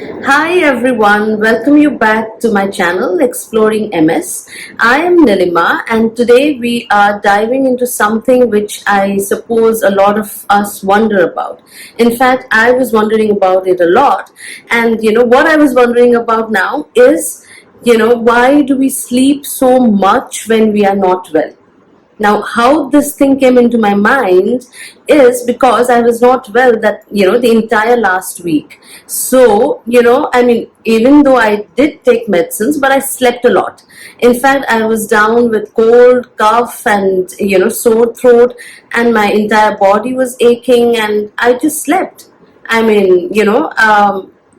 Hi everyone, welcome you back to my channel Exploring MS. I am Nilima and today we are diving into something which I suppose a lot of us wonder about. In fact, I was wondering about it a lot, and what I was wondering about now is why do we sleep so much when we are not well? Now, how this thing came into my mind is because I was not well the entire last week. So, even though I did take medicines, but I slept a lot. In fact, I was down with cold, cough, and, sore throat, and my entire body was aching, and I just slept.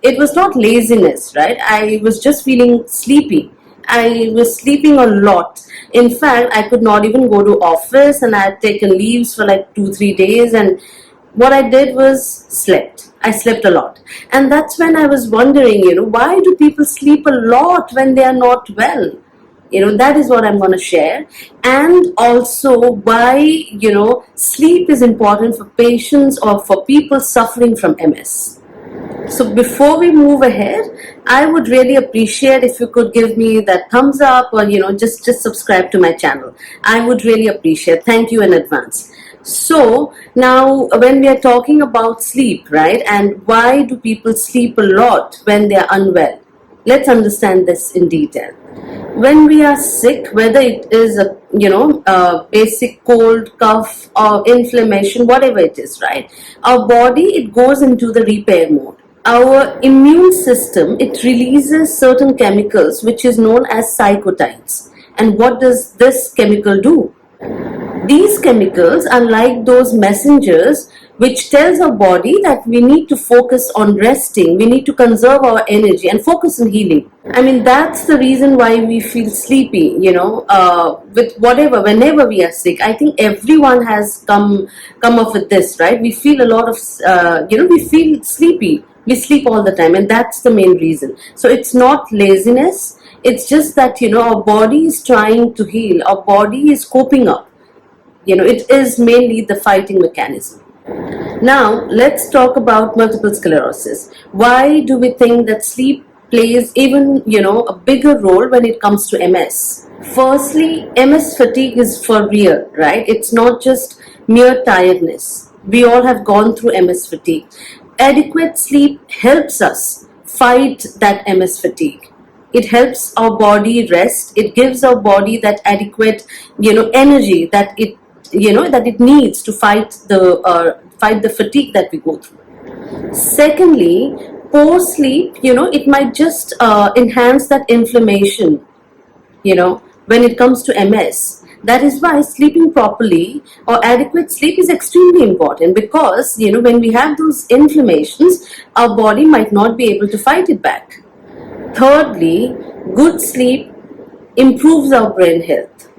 It was not laziness, right? I was just feeling sleepy. I was sleeping a lot. In fact, I could not even go to office, and I had taken leaves for like 2 3 days, and what I did was slept. I slept a lot. And that's when I was wondering, why do people sleep a lot when they are not well? That is what I'm going to share. And also why, sleep is important for patients or for people suffering from MS. So before we move ahead, I would really appreciate if you could give me that thumbs up, or just subscribe to my channel. I would really appreciate. Thank you in advance. So now when we are talking about sleep, right, and why do people sleep a lot when they are unwell? Let's understand this in detail. When we are sick, whether it is a basic cold, cough, or inflammation, whatever it is, right, our body, it goes into the repair mode. Our immune system, it releases certain chemicals which is known as cytokines. And what does this chemical do? These chemicals are like those messengers which tells our body that we need to focus on resting, we need to conserve our energy and focus on healing. That's the reason why we feel sleepy, with whatever, whenever we are sick. I think everyone has come up with this, right? We feel a lot of, we feel sleepy. We sleep all the time, and that's the main reason. So it's not laziness. It's just that, our body is trying to heal. Our body is coping up. It is mainly the fighting mechanism. Now, let's talk about multiple sclerosis. Why do we think that sleep plays even, a bigger role when it comes to MS? Firstly, MS fatigue is for real, right? It's not just mere tiredness. We all have gone through MS fatigue. Adequate sleep helps us fight that MS fatigue. It helps our body rest. It gives our body that adequate, energy that it needs to fight the fatigue that we go through. Secondly, poor sleep, it might just enhance that inflammation, when it comes to MS. That is why sleeping properly or adequate sleep is extremely important, because, when we have those inflammations, our body might not be able to fight it back. Thirdly, good sleep improves our brain health.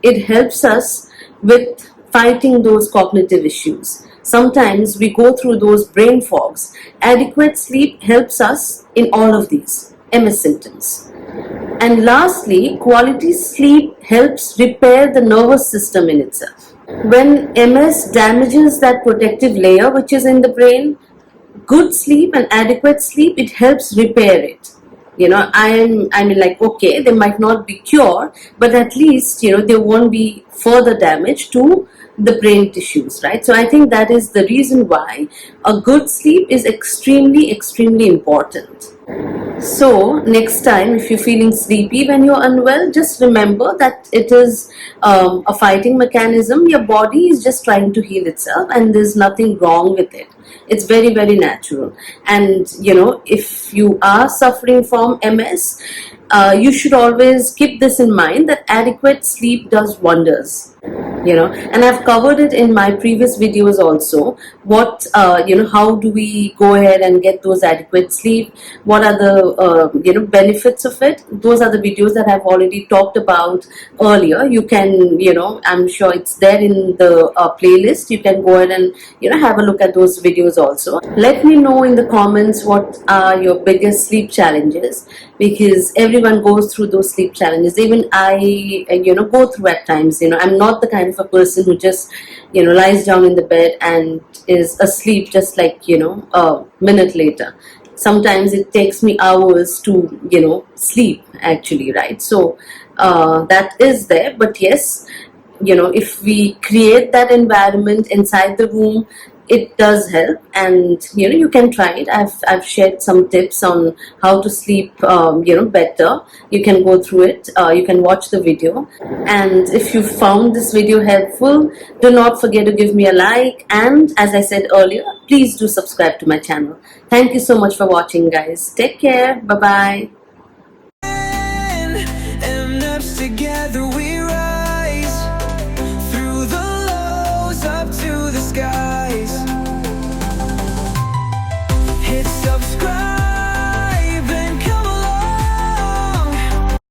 It helps us with fighting those cognitive issues. Sometimes we go through those brain fogs. Adequate sleep helps us in all of these MS symptoms. And lastly, quality sleep helps repair the nervous system in itself. When MS damages that protective layer which is in the brain, good sleep and adequate sleep, it helps repair it. Okay, there might not be cure, but at least, there won't be further damage to the brain tissues, right? So I think that is the reason why a good sleep is extremely important. So next time, if you're feeling sleepy when you're unwell, just remember that it is a fighting mechanism. Your body is just trying to heal itself, and there's nothing wrong with it. It's very natural. And if you are suffering from MS, you should always keep this in mind, that adequate sleep does wonders. And I've covered it in my previous videos also. What how do we go ahead and get those adequate sleep? What are the benefits of it? Those are the videos that I've already talked about earlier. You can, I'm sure it's there in the playlist. You can go ahead and have a look at those videos also. Let me know in the comments what are your biggest sleep challenges, because everyone goes through those sleep challenges. Even I go through at times. I'm not the kind of a person who just lies down in the bed and is asleep just like a minute later. sometimes it takes me hours to, sleep actually, right? So that is there. But yes, if we create that environment inside the room, it does help. And you can try it. I've shared some tips on how to sleep better. You can go through it. You can watch the video. And if you found this video helpful, do not forget to give me a like, and as I said earlier, please do subscribe to my channel. Thank you so much for watching, guys. Take care. Bye bye.